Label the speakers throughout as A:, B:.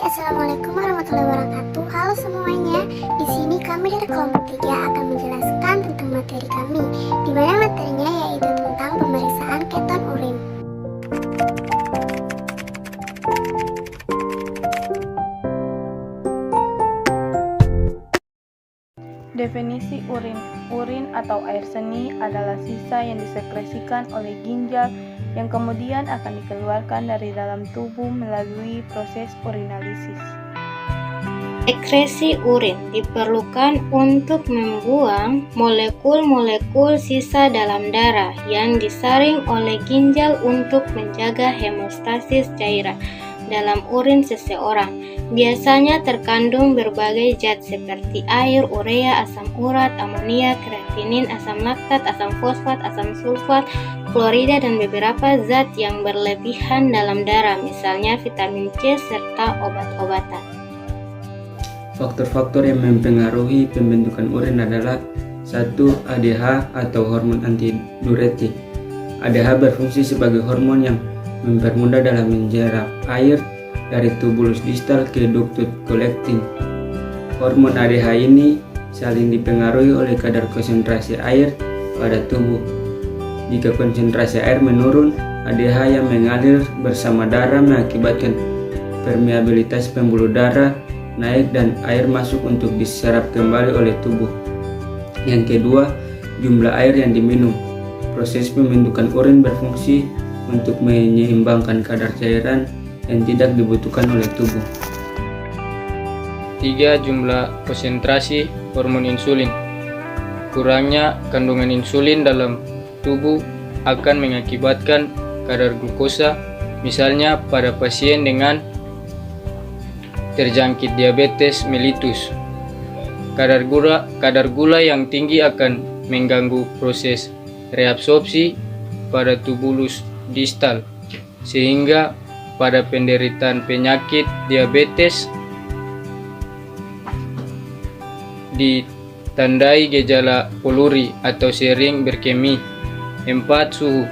A: Assalamualaikum warahmatullahi wabarakatuh. Halo semuanya. Di sini kami dari kelompok 3 akan menjelaskan tentang materi kami, di mana materinya yaitu tentang pemeriksaan keton urin.
B: Definisi urin. Urin atau air seni adalah sisa yang disekresikan oleh ginjal yang kemudian akan dikeluarkan dari dalam tubuh melalui proses urinalisis.
C: Sekresi urin diperlukan untuk membuang molekul-molekul sisa dalam darah yang disaring oleh ginjal untuk menjaga hemostasis cairan dalam urin seseorang. Biasanya terkandung berbagai zat seperti air, urea, asam urat, amonia, kreatinin, asam laktat, asam fosfat, asam sulfat, klorida, dan beberapa zat yang berlebihan dalam darah, misalnya vitamin C serta obat-obatan.
D: Faktor-faktor yang mempengaruhi pembentukan urin adalah 1. ADH atau hormon antidiuretik. ADH berfungsi sebagai hormon yang mempermudah dalam menyerap air dari tubulus distal ke ductus collecting. Hormon ADH ini saling dipengaruhi oleh kadar konsentrasi air pada tubuh. Jika konsentrasi air menurun, ADH yang mengalir bersama darah mengakibatkan permeabilitas pembuluh darah naik dan air masuk untuk diserap kembali oleh tubuh. Yang kedua, jumlah air yang diminum. Proses pembentukan urin berfungsi untuk menyeimbangkan kadar cairan yang tidak dibutuhkan oleh tubuh.
E: 3. Jumlah konsentrasi hormon insulin. Kurangnya kandungan insulin dalam tubuh akan mengakibatkan kadar glukosa, misalnya pada pasien dengan terjangkit diabetes mellitus. Kadar gula yang tinggi akan mengganggu proses reabsorpsi pada tubulus distal, sehingga pada penderita penyakit diabetes ditandai gejala poluri atau sering berkemih. 4. Suhu.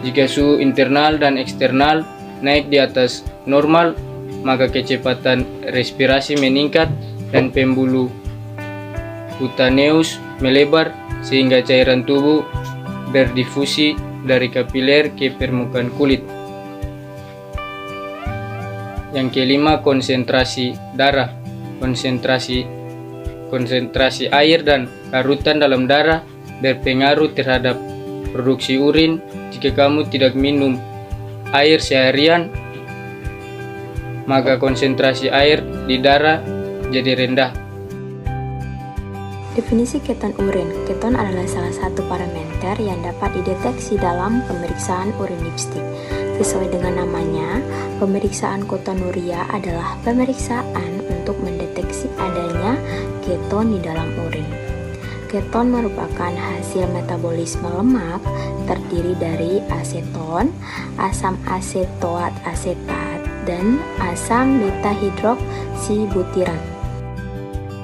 E: Jika suhu internal dan eksternal naik di atas normal, maka kecepatan respirasi meningkat dan pembuluh kutaneus melebar sehingga cairan tubuh berdifusi dari kapiler ke permukaan kulit. Yang kelima, konsentrasi darah. Konsentrasi air dan larutan dalam darah berpengaruh terhadap produksi urin. Jika kamu tidak minum air seharian, maka konsentrasi air di darah jadi rendah.
F: Definisi keton urin. Keton adalah salah satu parameter yang dapat dideteksi dalam pemeriksaan urin dipstik. Sesuai dengan namanya, pemeriksaan ketonuria adalah pemeriksaan untuk mendeteksi adanya keton di dalam urin. Keton merupakan hasil metabolisme lemak terdiri dari aseton, asam asetoat asetat, dan asam beta hidroksibutirat.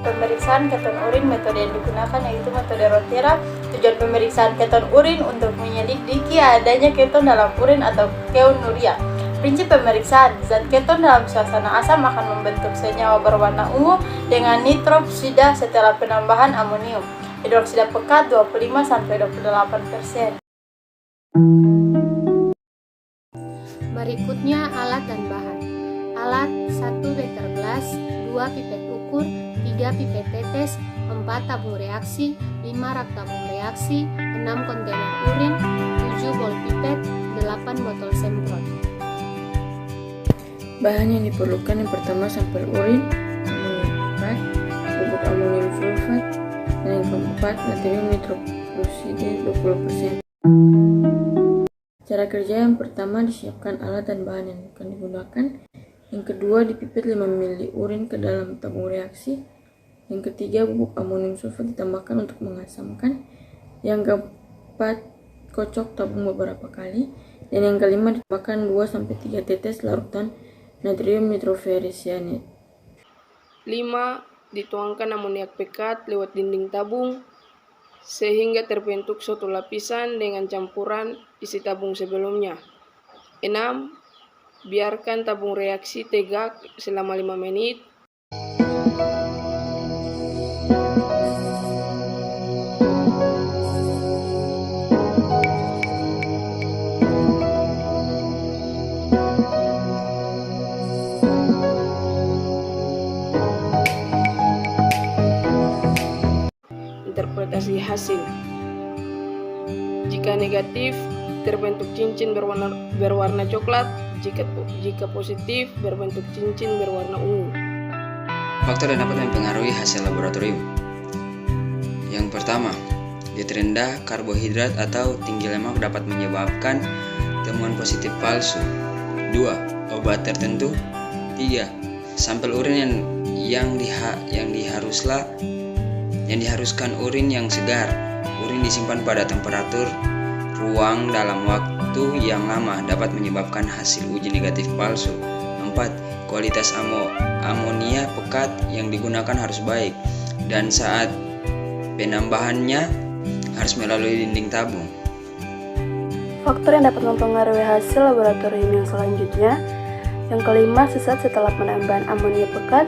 B: Pemeriksaan keton urin, metode yang digunakan yaitu metode Rotera. Tujuan pemeriksaan keton urin untuk menyelidiki adanya keton dalam urin atau ketonuria. Prinsip pemeriksaan: zat keton dalam suasana asam akan membentuk senyawa berwarna ungu dengan nitroksida setelah penambahan amonium. Hidroksida pekat 25-28%.
G: Berikutnya alat dan bahan. Alat: 1 beker gelas, 2 pipet ukur, 3 pipet tetes, 4 tabung reaksi, 5 rak tabung reaksi, 6 kontainer urin, 7 bol pipet, 8 botol semprot.
H: Bahan yang diperlukan: yang pertama sampel urin, amonium 4, bubuk amonium sulfat, dan yang keempat natrium nitrochloride 20%. Cara kerja: yang pertama disiapkan alat dan bahan yang akan digunakan. Yang kedua, dipipet 5 ml urin ke dalam tabung reaksi. Yang ketiga, bubuk amonium sulfat ditambahkan untuk mengasamkan. Yang keempat, kocok tabung beberapa kali. Dan yang kelima, ditambahkan 2-3 tetes larutan natrium nitroferricyanate.
I: 5. Dituangkan amoniak pekat lewat dinding tabung sehingga terbentuk suatu lapisan dengan campuran isi tabung sebelumnya. 6. Biarkan tabung reaksi tegak selama 5 menit. Interpretasi hasil. Jika negatif, terbentuk cincin berwarna coklat. Jika positif, berbentuk cincin berwarna ungu.
J: Faktor yang dapat mempengaruhi hasil laboratorium. Yang pertama, diet rendah karbohidrat atau tinggi lemak dapat menyebabkan temuan positif palsu. 2. Obat tertentu. 3. Sampel urin yang diharuskan urin yang segar. Urin disimpan pada temperatur ruang dalam waktu yang lama dapat menyebabkan hasil uji negatif palsu. 4. Kualitas amonia pekat yang digunakan harus baik dan saat penambahannya harus melalui dinding tabung.
K: Faktor yang dapat mempengaruhi hasil laboratorium yang selanjutnya. Yang kelima, sesaat setelah penambahan amonia pekat,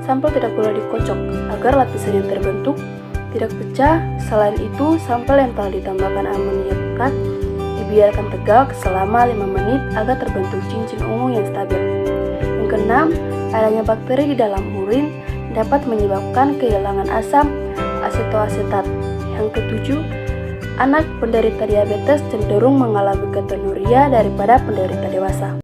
K: sampel tidak boleh dikocok agar lapisan yang terbentuk tidak pecah. Selain itu, sampel yang telah ditambahkan amonia pekat dibiarkan tegak selama 5 menit agar terbentuk cincin ungu yang stabil. Yang keenam, adanya bakteri di dalam urin dapat menyebabkan kehilangan asam asetoasetat. Yang ketujuh, anak penderita diabetes cenderung mengalami ketonuria daripada penderita dewasa.